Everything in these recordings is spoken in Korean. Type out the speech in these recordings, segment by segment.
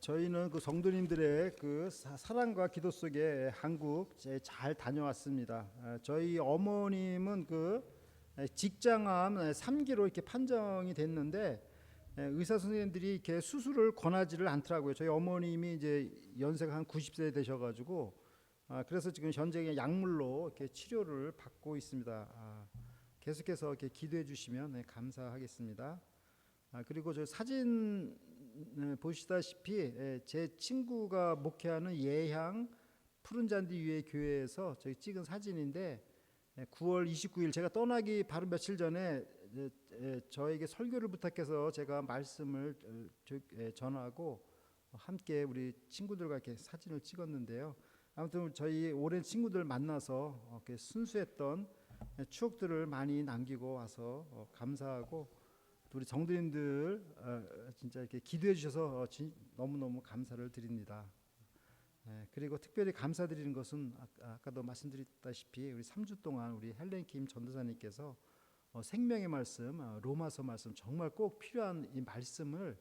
저희는 그 성도님들의 그 사랑과 기도 속에 한국 잘 다녀왔습니다. 저희 어머님은 그 직장암 3기로 이렇게 판정이 됐는데 의사 선생님들이 이렇게 수술을 권하지를 않더라고요. 저희 어머님이 이제 연세가 한 90세 되셔가지고 그래서 지금 현재 약물로 이렇게 치료를 받고 있습니다. 계속해서 이렇게 기도해 주시면 감사하겠습니다. 그리고 저 사진 보시다시피 제 친구가 목회하는 예향 푸른 잔디 위의 교회에서 저희 찍은 사진인데 9월 29일 제가 떠나기 바로 며칠 전에 저에게 설교를 부탁해서 제가 말씀을 전하고 함께 우리 친구들과 이렇게 사진을 찍었는데요. 아무튼 저희 오랜 친구들 만나서 순수했던 추억들을 많이 남기고 와서 감사하고 우리 성도님들 진짜 이렇게 기도해 주셔서 너무너무 감사를 드립니다. 그리고 특별히 감사드리는 것은 아까도 말씀드렸다시피 우리 3주 동안 우리 헬렌 김 전도사님께서 생명의 말씀, 로마서 말씀 정말 꼭 필요한 이 말씀을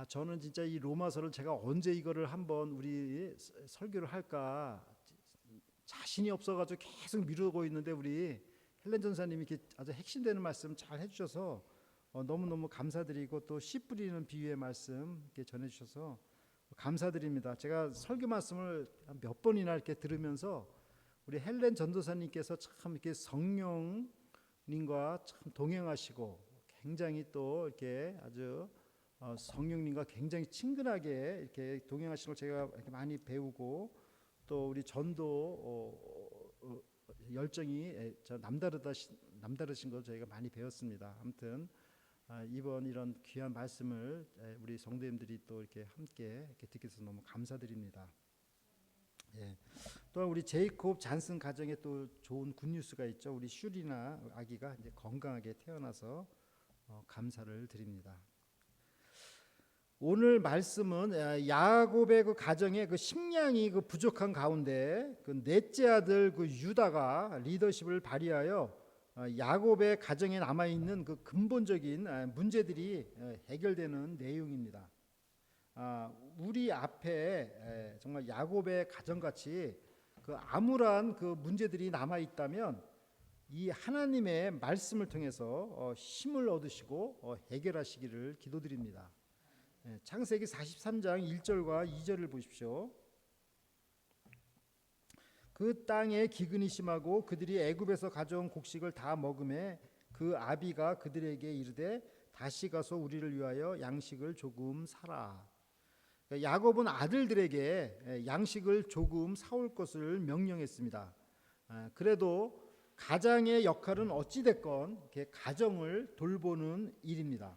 저는 진짜 이 로마서를 제가 언제 이거를 한번 우리 설교를 할까 자신이 없어가지고 계속 미루고 있는데 우리 헬렌 전사님이 이렇게 아주 핵심되는 말씀 잘 해주셔서 너무너무 감사드리고 또 씨 뿌리는 비유의 말씀 이렇게 전해주셔서 감사드립니다. 제가 설교 말씀을 몇 번이나 이렇게 들으면서 우리 헬렌 전도사님께서 참 이렇게 성령님과 참 동행하시고 굉장히 또 이렇게 아주 성령님과 굉장히 친근하게 이렇게 동행하시는 걸 제가 이렇게 많이 배우고 또 우리 전도 열정이 남다르신 걸 저희가 많이 배웠습니다. 아무튼 이번 이런 귀한 말씀을 우리 성도님들이 또 이렇게 함께 이렇게 듣게 돼서 너무 감사드립니다. 또한 우리 제이콥 잔슨 가정에 또 좋은 굿뉴스가 있죠. 우리 슈리나 아기가 이제 건강하게 태어나서 감사를 드립니다. 오늘 말씀은 야곱의 그 가정에 그 식량이 그 부족한 가운데 그 넷째 아들 그 유다가 리더십을 발휘하여 야곱의 가정에 남아 있는 그 근본적인 문제들이 해결되는 내용입니다. 우리 앞에 정말 야곱의 가정같이 그 암울한 그 문제들이 남아 있다면 이 하나님의 말씀을 통해서 힘을 얻으시고 해결하시기를 기도드립니다. 창세기 43장 1절과 2절을 보십시오. 그 땅에 기근이 심하고 그들이 애굽에서 가져온 곡식을 다 먹음에 그 아비가 그들에게 이르되 다시 가서 우리를 위하여 양식을 조금 사라. 야곱은 아들들에게 양식을 조금 사올 것을 명령했습니다. 그래도 가장의 역할은 어찌됐건 가정을 돌보는 일입니다.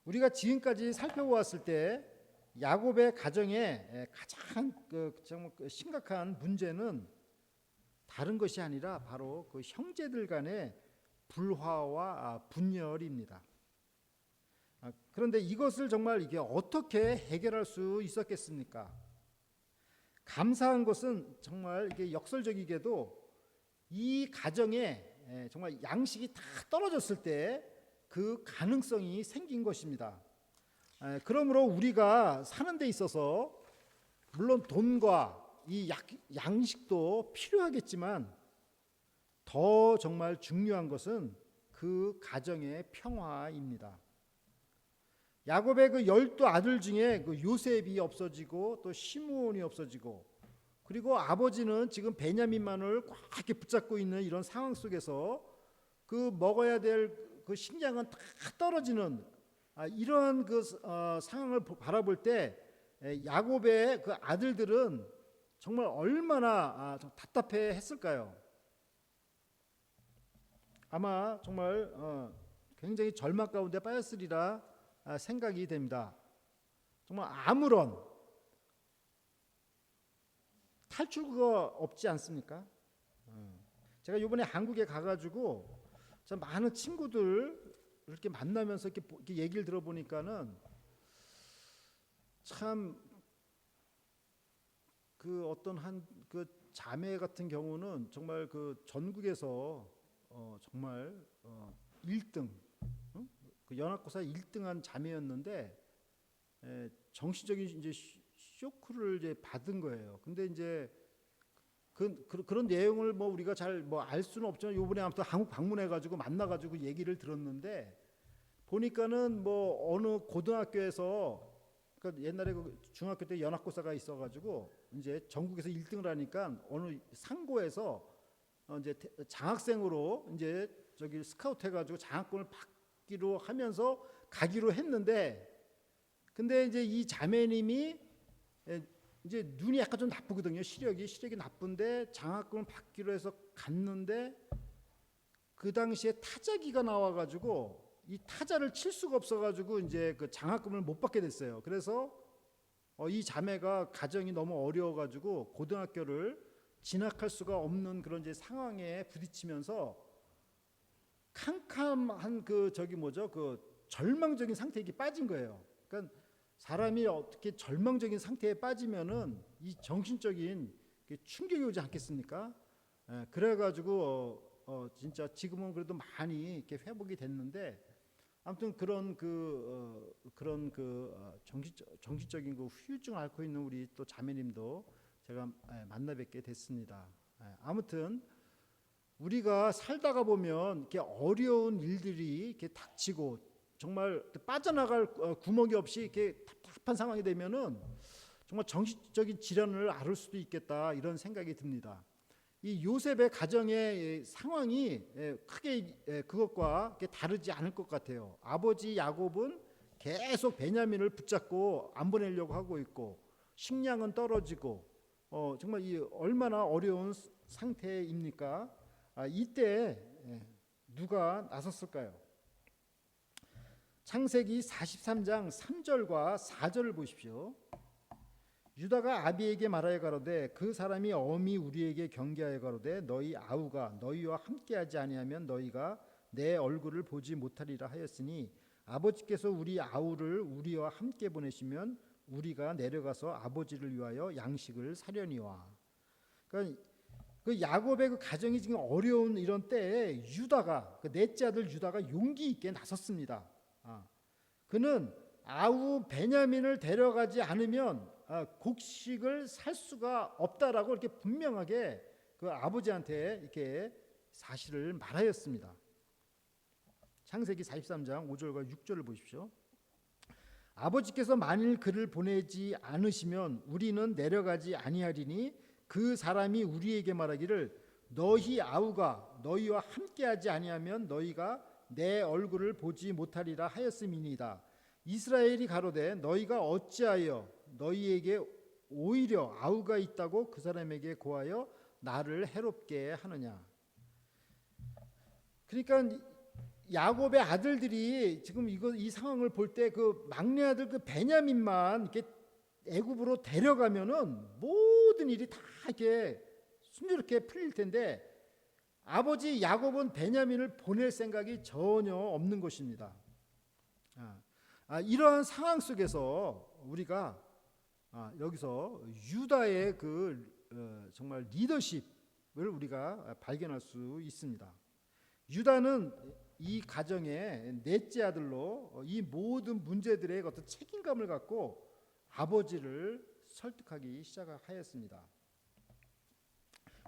우리가 지금까지 살펴보았을 때 야곱의 가정의 가장 심각한 문제는 다른 것이 아니라 바로 그 형제들 간의 불화와 분열입니다. 그런데 이것을 정말 이게 어떻게 해결할 수 있었겠습니까? 감사한 것은 정말 이게 역설적이게도 이 가정에 정말 양식이 다 떨어졌을 때 그 가능성이 생긴 것입니다. 그러므로 우리가 사는 데 있어서 물론 돈과 이 양식도 필요하겠지만 더 정말 중요한 것은 그 가정의 평화입니다. 야곱의 그 12아들 중에 그 요셉이 없어지고 또 시므온이 없어지고 그리고 아버지는 지금 베냐민만을 꽉 이렇게 붙잡고 있는 이런 상황 속에서 그 먹어야 될 그 식량은 다 떨어지는 이런 그 상황을 바라볼 때 야곱의 그 아들들은 정말 얼마나 답답해 했을까요? 아마 정말 굉장히 절망 가운데 빠졌으리라 생각이 됩니다. 정말 아무런 탈출구가 없지 않습니까? 제가 이번에 한국에 가가지고 참 많은 친구들 이렇게 만나면서 이렇게 얘기를 들어보니까는 참 그 어떤 한 그 자매 같은 경우는 정말 그 전국에서 정말 1등 그 연합고사 1등한 자매였는데 정신적인 이제 쇼크를 이제 받은 거예요. 근데 이제 그런 내용을 뭐 우리가 잘 뭐 알 수는 없지만 요번에 아무튼 한국 방문해가지고 만나가지고 얘기를 들었는데 보니까는 뭐 어느 고등학교에서 그러니까 옛날에 그 중학교 때 연합고사가 있어가지고 이제 전국에서 1등을 하니까 어느 상고에서 이제 장학생으로 이제 저기 스카우트 해가지고 장학금을 받기로 하면서 가기로 했는데 근데 이제 이 자매님이 이제 눈이 약간 좀 나쁘거든요. 시력이 나쁜데 장학금을 받기로 해서 갔는데 그 당시에 타자기가 나와가지고 이 타자를 칠 수가 없어가지고 이제 그 장학금을 못 받게 됐어요. 그래서 이 자매가 가정이 너무 어려워가지고 고등학교를 진학할 수가 없는 그런 이제 상황에 부딪히면서 캄캄한 그 저기 뭐죠 그 절망적인 상태에 빠진 거예요. 그러니까 사람이 어떻게 절망적인 상태에 빠지면은 이 정신적인 충격이 오지 않겠습니까? 그래가지고 진짜 지금은 그래도 많이 이렇게 회복이 됐는데 아무튼 그런 정신적인 그 후유증을 앓고 있는 우리 또 자매님도 제가 만나 뵙게 됐습니다. 아무튼 우리가 살다가 보면 이렇게 어려운 일들이 이렇게 닥치고 정말 빠져나갈 구멍이 없이 이렇게 답답한 상황이 되면은 정말 정신적인 질환을 앓을 수도 있겠다 이런 생각이 듭니다. 이 요셉의 가정의 상황이 크게 그것과 다르지 않을 것 같아요. 아버지 야곱은 계속 베냐민을 붙잡고 안 보내려고 하고 있고 식량은 떨어지고 정말 이 얼마나 어려운 상태입니까? 이때 누가 나섰을까요? 창세기 43장 3절과 4절을 보십시오. 유다가 아비에게 말하여 가로되 그 사람이 엄히 우리에게 경계하여 가로되 너희 아우가 너희와 함께하지 아니하면 너희가 내 얼굴을 보지 못하리라 하였으니 아버지께서 우리 아우를 우리와 함께 보내시면 우리가 내려가서 아버지를 위하여 양식을 사려니와. 그러니까 그 야곱의 그 가정이 지금 어려운 이런 때에 유다가 그 넷째 아들 유다가 용기 있게 나섰습니다. 그는 아우 베냐민을 데려가지 않으면 곡식을 살 수가 없다라고 이렇게 분명하게 그 아버지한테 이렇게 사실을 말하였습니다. 창세기 43장 5절과 6절을 보십시오. 아버지께서 만일 그를 보내지 않으시면 우리는 내려가지 아니하리니 그 사람이 우리에게 말하기를 너희 아우가 너희와 함께하지 아니하면 너희가 내 얼굴을 보지 못하리라 하였음이니이다. 이스라엘이 가로되 너희가 어찌하여 너희에게 오히려 아우가 있다고 그 사람에게 고하여 나를 해롭게 하느냐. 그러니까 야곱의 아들들이 지금 이 상황을 볼 때 그 막내 아들 그 베냐민만 이렇게 애굽으로 데려가면은 모든 일이 다 이렇게 순조롭게 풀릴 텐데 아버지 야곱은 베냐민을 보낼 생각이 전혀 없는 것입니다. 이러한 상황 속에서 우리가 여기서 유다의 그 정말 리더십을 우리가 발견할 수 있습니다. 유다는 이 가정의 넷째 아들로 이 모든 문제들의 어떤 책임감을 갖고 아버지를 설득하기 시작하였습니다.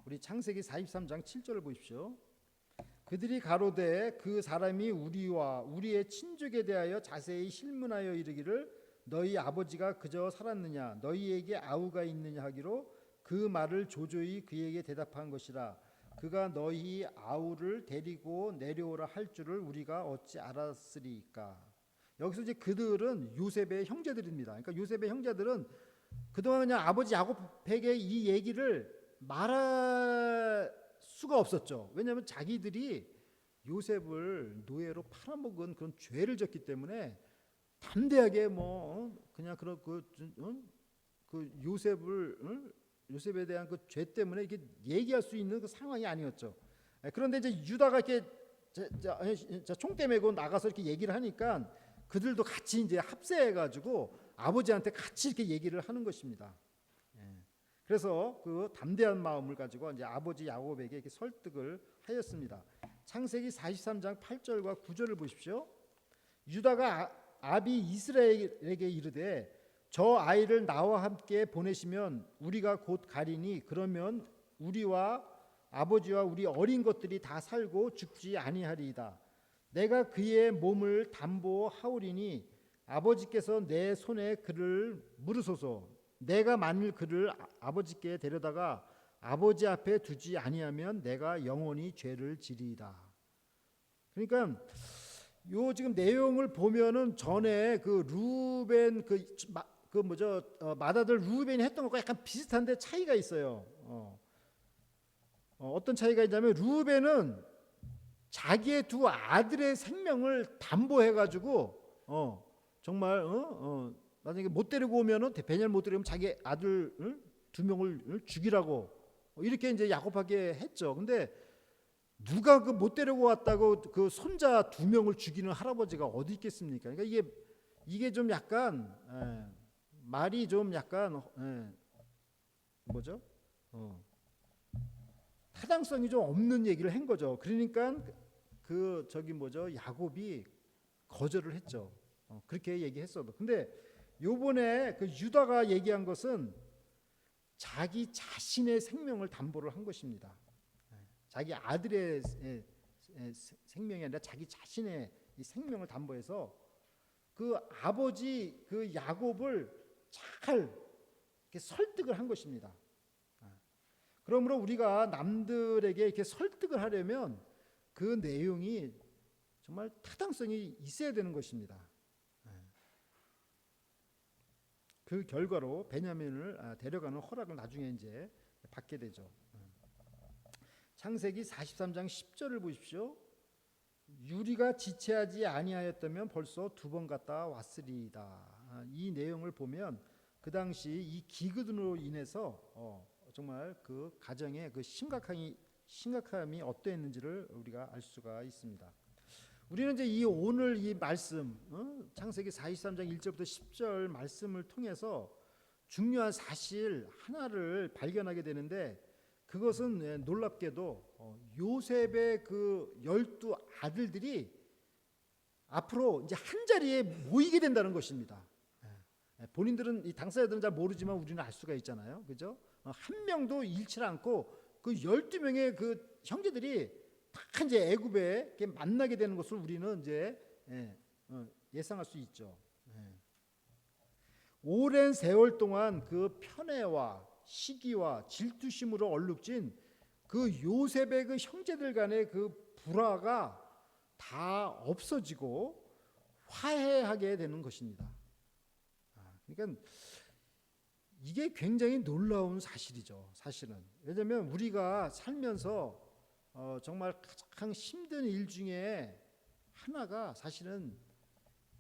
우리 창세기 43장 7절을 보십시오. 그들이 가로되 그 사람이 우리와 우리의 친족에 대하여 자세히 실문하여 이르기를 너희 아버지가 그저 살았느냐 너희에게 아우가 있느냐 하기로 그 말을 조조히 그에게 대답한 것이라. 그가 너희 아우를 데리고 내려오라 할 줄을 우리가 어찌 알았으리까. 여기서 이제 그들은 요셉의 형제들입니다. 그러니까 요셉의 형제들은 그동안 그냥 아버지 야곱에게 이 얘기를 말할 수가 없었죠. 왜냐하면 자기들이 요셉을 노예로 팔아먹은 그런 죄를 졌기 때문에 담대하게 그냥 그런 그 요셉에 대한 그 죄 때문에 이게 얘기할 수 있는 그 상황이 아니었죠. 그런데 이제 유다가 이렇게 총대 메고 나가서 이렇게 얘기를 하니까 그들도 같이 이제 합세해가지고 아버지한테 같이 이렇게 얘기를 하는 것입니다. 그래서 그 담대한 마음을 가지고 이제 아버지 야곱에게 이렇게 설득을 하였습니다. 창세기 43장 8절과 9절을 보십시오. 유다가 압이 이스라엘에게 이르되 저 아이를 나와 함께 보내시면 우리가 곧 가리니 그러면 우리와 아버지와 우리 어린 것들이 다 살고 죽지 아니하리이다. 내가 그의 몸을 담보하오리니 아버지께서 내 손에 그를 물으소서. 내가 만일 그를 아버지께 데려다가 아버지 앞에 두지 아니하면 내가 영원히 죄를 지리이다. 그러니까 요 지금 내용을 보면은 전에 그 루벤 맏아들 루벤이 했던 것과 약간 비슷한데 차이가 있어요. 어떤 차이가 있냐면 루벤은 자기의 두 아들의 생명을 담보해 가지고 정말 나중에 못 데리고 오면은 베냐민 못 데리고 오면 자기 아들 두 명을 죽이라고 이렇게 이제 야곱하게 했죠. 근데 누가 그 못 데리고 왔다고 그 손자 두 명을 죽이는 할아버지가 어디 있겠습니까? 그러니까 이게 좀 약간 말이 좀 약간 뭐죠? 타당성이 좀 없는 얘기를 한 거죠. 그러니까 그 야곱이 거절을 했죠. 그렇게 얘기했어도. 근데 요번에 그 유다가 얘기한 것은 자기 자신의 생명을 담보를 한 것입니다. 자기 아들의 생명이 아니라 자기 자신의 이 생명을 담보해서 그 아버지 그 야곱을 잘 이렇게 설득을 한 것입니다. 그러므로 우리가 남들에게 이렇게 설득을 하려면 그 내용이 정말 타당성이 있어야 되는 것입니다. 그 결과로 베냐민을 데려가는 허락을 나중에 이제 받게 되죠. 창세기 43장 10절을 보십시오. 유리가 지체하지 아니하였다면 벌써 두 번 갔다 왔으리이다. 이 내용을 보면 그 당시 이 기근으로 인해서 정말 그 가정의 그 심각함이 어떠했는지를 우리가 알 수가 있습니다. 우리는 이제 오늘 이 말씀 창세기 43장 1절부터 10절 말씀을 통해서 중요한 사실 하나를 발견하게 되는데 그것은 놀랍게도 요셉의 그 12 아들들이 앞으로 이제 한 자리에 모이게 된다는 것입니다. 본인들은 이 당사자들은 잘 모르지만 우리는 알 수가 있잖아요. 그죠? 한 명도 잃지 않고 그 12명의 그 형제들이 다 이제 애굽에 만나게 되는 것을 우리는 이제 예상할 수 있죠. 오랜 세월 동안 그 편애와 시기와 질투심으로 얼룩진 그 요셉의 그 형제들 간의 그 불화가 다 없어지고 화해하게 되는 것입니다. 그러니까 이게 굉장히 놀라운 사실이죠. 사실은 왜냐하면 우리가 살면서 정말 가장 힘든 일 중에 하나가 사실은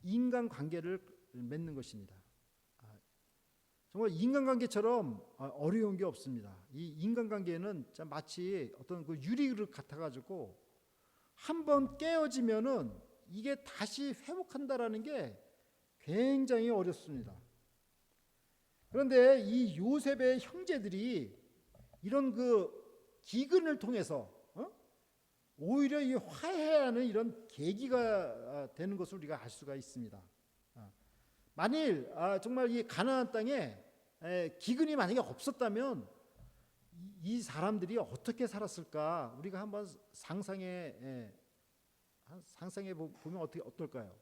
인간관계를 맺는 것입니다. 정말 인간관계처럼 어려운 게 없습니다. 이 인간관계는 마치 어떤 그 유리그릇 같아가지고 한번 깨어지면은 이게 다시 회복한다라는 게 굉장히 어렵습니다. 그런데 이 요셉의 형제들이 이런 그 기근을 통해서 오히려 이 화해하는 이런 계기가 되는 것을 우리가 알 수가 있습니다. 만일 정말 이 가나안 땅에 기근이 만약에 없었다면 이 사람들이 어떻게 살았을까? 우리가 한번 상상해 보면 어떨까요?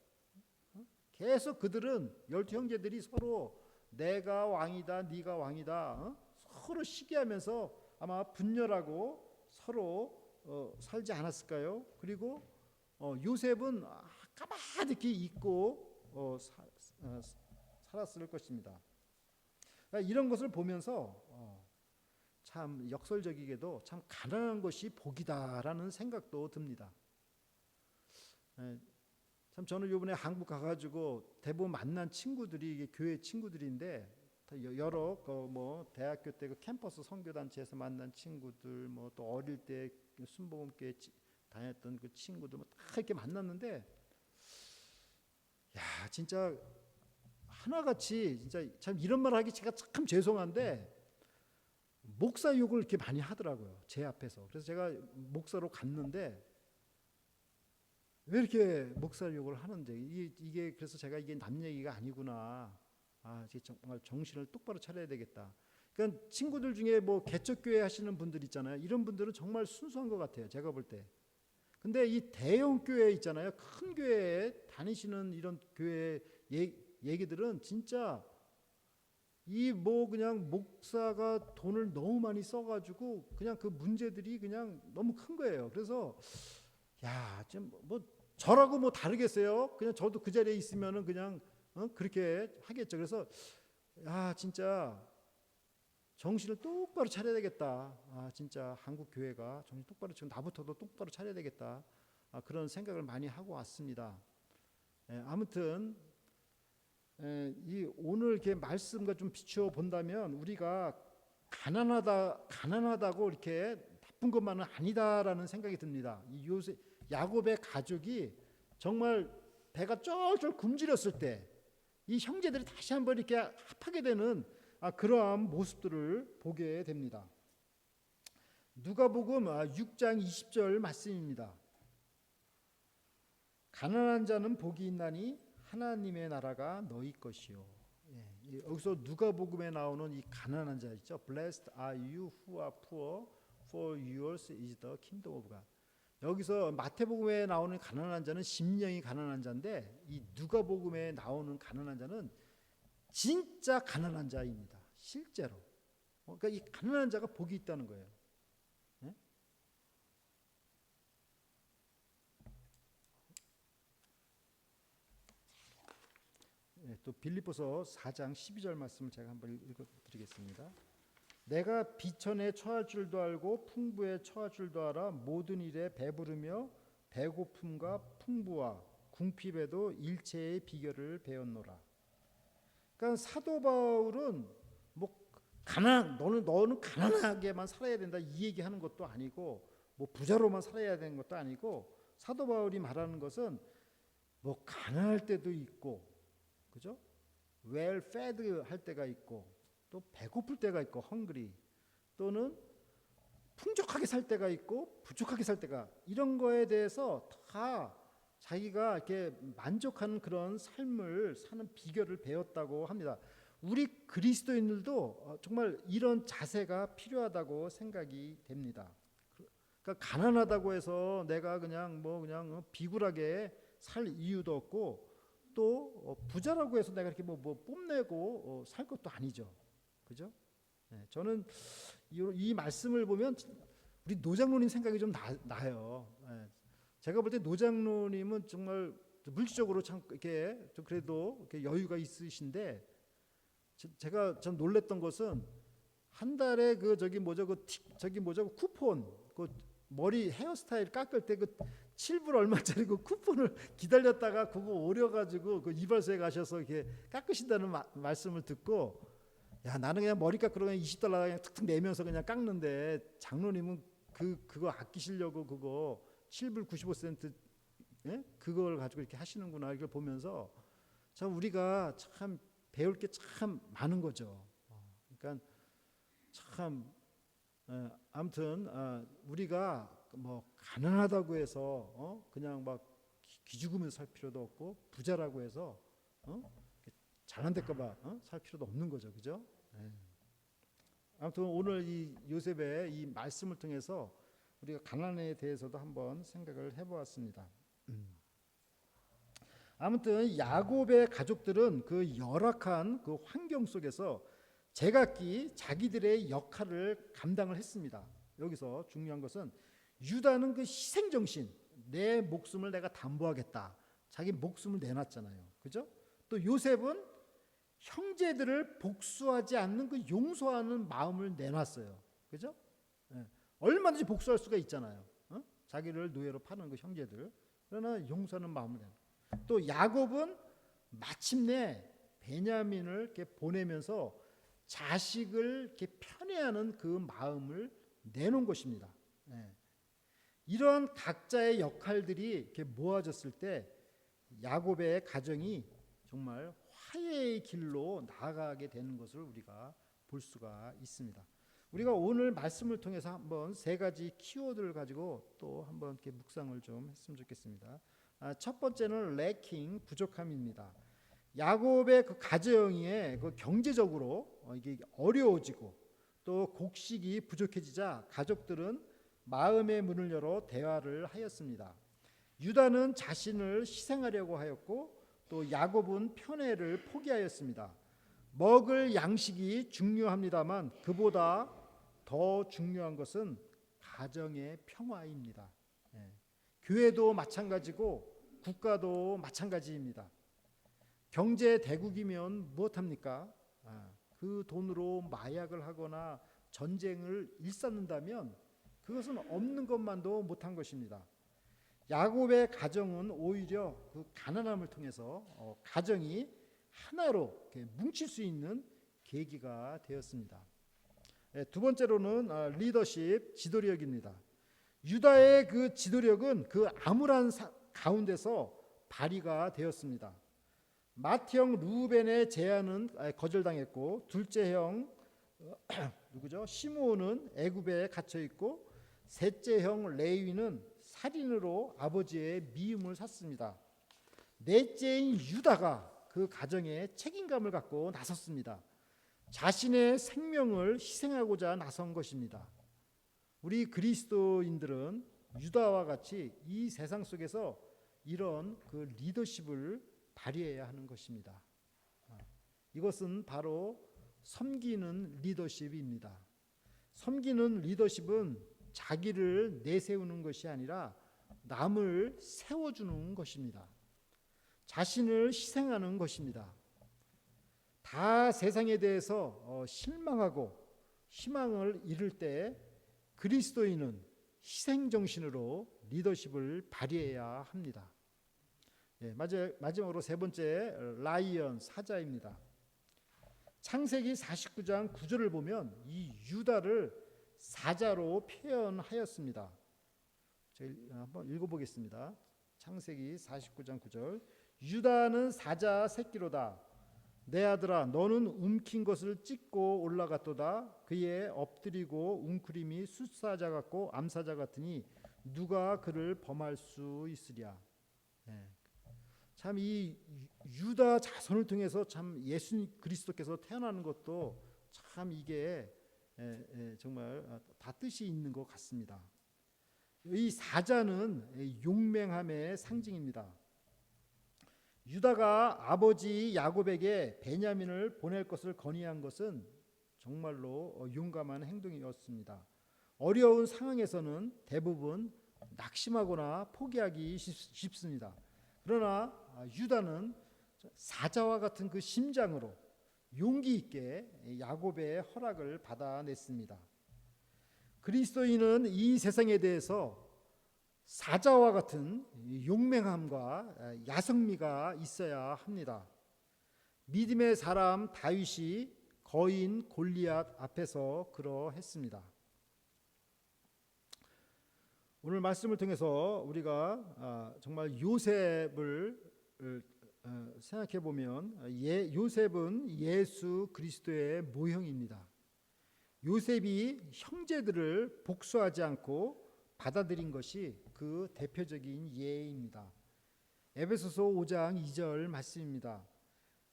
계속 그들은 12 형제들이 서로 내가 왕이다, 네가 왕이다, 서로 시기하면서 아마 분열하고 서로 살지 않았을까요? 그리고 요셉은 까마득히 잊고 살았을 것입니다. 이런 것을 보면서 참 역설적이게도 참 가난한 것이 복이다라는 생각도 듭니다. 참 저는 이번에 한국 가가지고 대부분 만난 친구들이 이게 교회 친구들인데 여러 뭐 대학교 때 그 캠퍼스 선교단체에서 만난 친구들, 뭐 또 어릴 때 순복음교회 다녔던 그 친구들 뭐 다 이렇게 만났는데, 야 진짜 하나같이 진짜 참 이런 말 하기 제가 참 죄송한데 목사 욕을 이렇게 많이 하더라고요, 제 앞에서. 그래서 제가 목사로 갔는데 왜 이렇게 목사 욕을 하는데 이게 그래서 제가 이게 남 얘기가 아니구나. 이제 정말 정신을 똑바로 차려야 되겠다. 그러니까 친구들 중에 뭐 개척교회 하시는 분들 있잖아요. 이런 분들은 정말 순수한 것 같아요. 제가 볼 때. 근데 이 대형 교회 있잖아요. 큰 교회에 다니시는 이런 교회 얘기들은 진짜 이 뭐 그냥 목사가 돈을 너무 많이 써가지고 그냥 그 문제들이 그냥 너무 큰 거예요. 그래서 야, 좀 뭐 저라고 뭐 다르겠어요? 그냥 저도 그 자리에 있으면은 그냥 그렇게 하겠죠. 그래서 진짜 정신을 똑바로 차려야 되겠다. 진짜 한국 교회가 정신 똑바로 지금 나부터도 똑바로 차려야 되겠다. 그런 생각을 많이 하고 왔습니다. 아무튼 이 오늘 이렇게 말씀과 좀 비추어 본다면 우리가 가난하다고 이렇게 나쁜 것만은 아니다라는 생각이 듭니다. 이 요새 야곱의 가족이 정말 배가 쩔쩔 굶주렸을 때 이 형제들이 다시 한번 이렇게 합하게 되는 그러한 모습들을 보게 됩니다. 누가복음 6장 20절 말씀입니다. 가난한 자는 복이 있나니 하나님의 나라가 너희 것이요. 여기서 누가복음에 나오는 이 가난한 자 있죠. Blessed are you who are poor, for yours is the kingdom of God. 여기서 마태복음에 나오는 가난한 자는 심령이 가난한 자인데 이 누가복음에 나오는 가난한 자는 진짜 가난한 자입니다. 실제로. 그러니까 이 가난한 자가 복이 있다는 거예요. 또 빌립보서 4장 12절 말씀을 제가 한번 읽어드리겠습니다. 내가 비천에 처할 줄도 알고 풍부에 처할 줄도 알아 모든 일에 배부르며 배고픔과 풍부와 궁핍에도 일체의 비결을 배웠노라. 그러니까 사도 바울은 뭐 너는 가난하게만 살아야 된다 이 얘기하는 것도 아니고 뭐 부자로만 살아야 되는 것도 아니고 사도 바울이 말하는 것은 뭐 가난할 때도 있고 그죠? well fed 할 때가 있고 또 배고플 때가 있고 hungry 또는 풍족하게 살 때가 있고 부족하게 살 때가 이런 거에 대해서 다 자기가 이렇게 만족하는 그런 삶을 사는 비결을 배웠다고 합니다. 우리 그리스도인들도 정말 이런 자세가 필요하다고 생각이 됩니다. 그러니까 가난하다고 해서 내가 그냥 비굴하게 살 이유도 없고 또 부자라고 해서 내가 이렇게 뭐 뽐내고 살 것도 아니죠. 그죠? 저는 이 말씀을 보면 우리 노장로님 생각이 좀 나요. 제가 볼 때 노장로님은 정말 물질적으로 참 이렇게 좀 그래도 이렇게 여유가 있으신데 제가 좀 놀랬던 것은 한 달에 저기 쿠폰 머리 헤어스타일 깎을 때 7불 얼마짜리 쿠폰을 기다렸다가 그거 오려가지고 이발소에 가셔서 이렇게 깎으신다는 말씀을 듣고 야 나는 그냥 머리 깎으러 그냥 $20 그냥 툭툭 내면서 그냥 깎는데 장로님은 그거 아끼시려고 그거 7불 95센트 그걸 가지고 이렇게 하시는구나 이걸 보면서 참 우리가 참 배울 게 참 많은 거죠. 그러니까 참 아무튼 우리가 뭐 가난하다고 해서 그냥 막 기죽으면서 살 필요도 없고 부자라고 해서 잘난 데까봐 살 필요도 없는 거죠, 그죠? 아무튼 오늘 이 요셉의 이 말씀을 통해서 우리가 가난에 대해서도 한번 생각을 해보았습니다. 아무튼 야곱의 가족들은 그 열악한 그 환경 속에서 제각기 자기들의 역할을 감당을 했습니다. 여기서 중요한 것은 유다는 그 희생정신, 내 목숨을 내가 담보하겠다. 자기 목숨을 내놨잖아요. 그죠? 또 요셉은 형제들을 복수하지 않는 그 용서하는 마음을 내놨어요. 그죠? 얼마든지 복수할 수가 있잖아요. 자기를 노예로 파는 그 형제들. 그러나 용서하는 마음을 내놔. 또 야곱은 마침내 베냐민을 이렇게 보내면서 자식을 이렇게 편애하는 그 마음을 내놓은 것입니다. 이런 각자의 역할들이 이렇게 모아졌을 때 야곱의 가정이 정말 화해의 길로 나아가게 되는 것을 우리가 볼 수가 있습니다. 우리가 오늘 말씀을 통해서 한번 세 가지 키워드를 가지고 또 한번 이렇게 묵상을 좀 했으면 좋겠습니다. 첫 번째는 lacking, 부족함입니다. 야곱의 그 가정이 그 경제적으로 이게 어려워지고 또 곡식이 부족해지자 가족들은 마음의 문을 열어 대화를 하였습니다. 유다는 자신을 희생하려고 하였고 또 야곱은 편애를 포기하였습니다. 먹을 양식이 중요합니다만 그보다 더 중요한 것은 가정의 평화입니다. 교회도 마찬가지고 국가도 마찬가지입니다. 경제 대국이면 무엇합니까? 그 돈으로 마약을 하거나 전쟁을 일삼는다면 그것은 없는 것만도 못한 것입니다. 야곱의 가정은 오히려 그 가난함을 통해서 가정이 하나로 뭉칠 수 있는 계기가 되었습니다. 두 번째로는 리더십, 지도력입니다. 유다의 그 지도력은 그 암울한 가운데서 발휘가 되었습니다. 맏형 루벤의 제안은 거절당했고 둘째 형 누구죠? 시므온은 애굽에 갇혀 있고 셋째 형 레위는 살인으로 아버지의 미움을 샀습니다. 넷째인 유다가 그 가정에 책임감을 갖고 나섰습니다. 자신의 생명을 희생하고자 나선 것입니다. 우리 그리스도인들은 유다와 같이 이 세상 속에서 이런 그 리더십을 발휘해야 하는 것입니다. 이것은 바로 섬기는 리더십입니다. 섬기는 리더십은 자기를 내세우는 것이 아니라 남을 세워주는 것입니다. 자신을 희생하는 것입니다. 다 세상에 대해서 실망하고 희망을 잃을 때 그리스도인은 희생정신으로 리더십을 발휘해야 합니다. 마지막으로 세 번째 라이언, 사자입니다. 창세기 49장 9절을 보면 이 유다를 사자로 표현하였습니다. 제가 한번 읽어보겠습니다. 창세기 49장 9절 유다는 사자 새끼로다. 내 아들아 너는 움킨 것을 찢고 올라갔도다. 그의 엎드리고 웅크림이 숫사자 같고 암사자 같으니 누가 그를 범할 수 있으랴. 참 이 유다 자손을 통해서 참 예수 그리스도께서 태어나는 것도 참 이게 정말 다 뜻이 있는 것 같습니다. 이 사자는 용맹함의 상징입니다. 유다가 아버지 야곱에게 베냐민을 보낼 것을 건의한 것은 정말로 용감한 행동이었습니다. 어려운 상황에서는 대부분 낙심하거나 포기하기 쉽습니다. 그러나 유다는 사자와 같은 그 심장으로 용기 있게 야곱의 허락을 받아냈습니다. 그리스도인은 이 세상에 대해서 사자와 같은 용맹함과 야성미가 있어야 합니다. 믿음의 사람 다윗이 거인 골리앗 앞에서 그러했습니다. 오늘 말씀을 통해서 우리가 정말 요셉을 생각해 보면 요셉은 예수 그리스도의 모형입니다. 요셉이 형제들을 복수하지 않고 받아들인 것이 그 대표적인 예입니다. 에베소서 5장 2절 말씀입니다.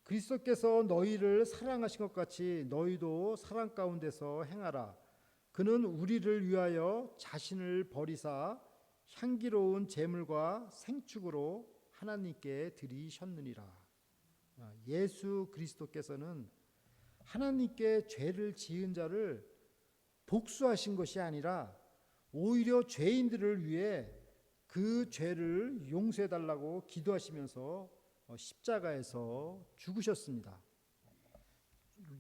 그리스도께서 너희를 사랑하신 것 같이 너희도 사랑 가운데서 행하라. 그는 우리를 위하여 자신을 버리사 향기로운 제물과 생축으로 하나님께 드리셨느니라. 예수 그리스도께서는 하나님께 죄를 지은 자를 복수하신 것이 아니라 오히려 죄인들을 위해 그 죄를 용서해 달라고 기도하시면서 십자가에서 죽으셨습니다.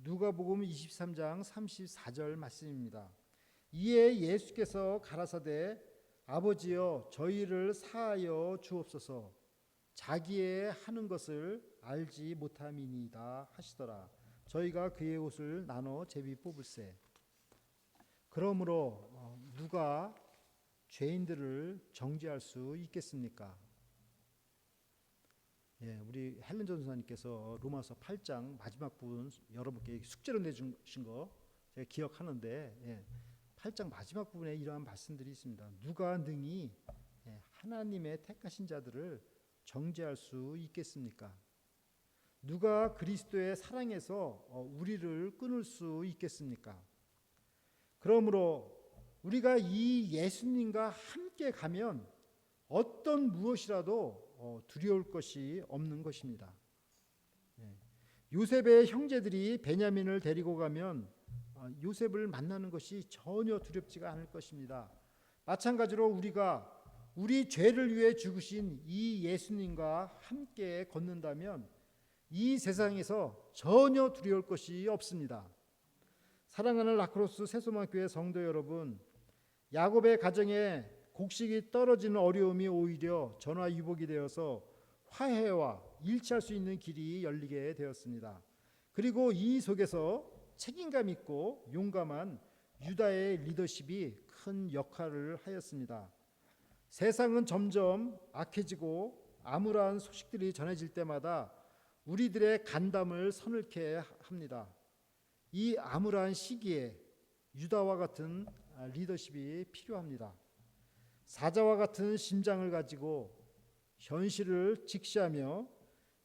누가복음 23장 34절 말씀입니다. 이에 예수께서 가라사대 아버지여 저희를 사하여 주옵소서 자기의 하는 것을 알지 못함이니이다 하시더라. 저희가 그의 옷을 나눠 제비 뽑을세. 그러므로 누가 죄인들을 정죄할 수 있겠습니까? 우리 헬렌 전사님께서 로마서 8장 마지막 부분 여러분께 숙제로 내주신 거 제가 기억하는데 8장 마지막 부분에 이러한 말씀들이 있습니다. 누가 능히 하나님의 택하신 자들을 정죄할 수 있겠습니까? 누가 그리스도의 사랑에서 우리를 끊을 수 있겠습니까? 그러므로 우리가 이 예수님과 함께 가면 어떤 무엇이라도 두려울 것이 없는 것입니다. 요셉의 형제들이 베냐민을 데리고 가면 요셉을 만나는 것이 전혀 두렵지가 않을 것입니다. 마찬가지로 우리가 우리 죄를 위해 죽으신 이 예수님과 함께 걷는다면 이 세상에서 전혀 두려울 것이 없습니다. 사랑하는 라크로스 새소망교회 성도 여러분, 야곱의 가정에 곡식이 떨어지는 어려움이 오히려 전화위복이 되어서 화해와 일치할 수 있는 길이 열리게 되었습니다. 그리고 이 속에서 책임감 있고 용감한 유다의 리더십이 큰 역할을 하였습니다. 세상은 점점 악해지고 암울한 소식들이 전해질 때마다 우리들의 간담을 서늘케 합니다. 이 암울한 시기에 유다와 같은 리더십이 필요합니다. 사자와 같은 심장을 가지고 현실을 직시하며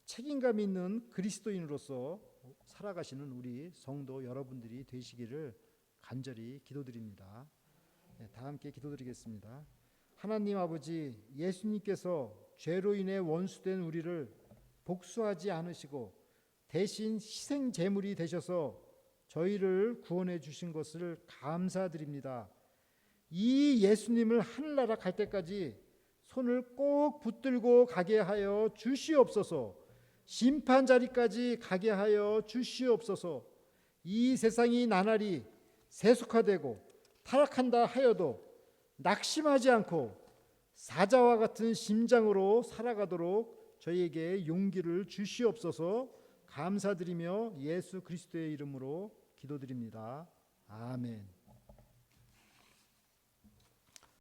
책임감 있는 그리스도인으로서 살아가시는 우리 성도 여러분들이 되시기를 간절히 기도드립니다. 다 함께 기도드리겠습니다. 하나님 아버지, 예수님께서 죄로 인해 원수된 우리를 복수하지 않으시고 대신 희생 제물이 되셔서 저희를 구원해 주신 것을 감사드립니다. 이 예수님을 하늘나라 갈 때까지 손을 꼭 붙들고 가게 하여 주시옵소서. 심판 자리까지 가게 하여 주시옵소서. 이 세상이 나날이 세속화되고 타락한다 하여도 낙심하지 않고 사자와 같은 심장으로 살아가도록 저희에게 용기를 주시옵소서. 감사드리며 예수 그리스도의 이름으로 기도드립니다. 아멘.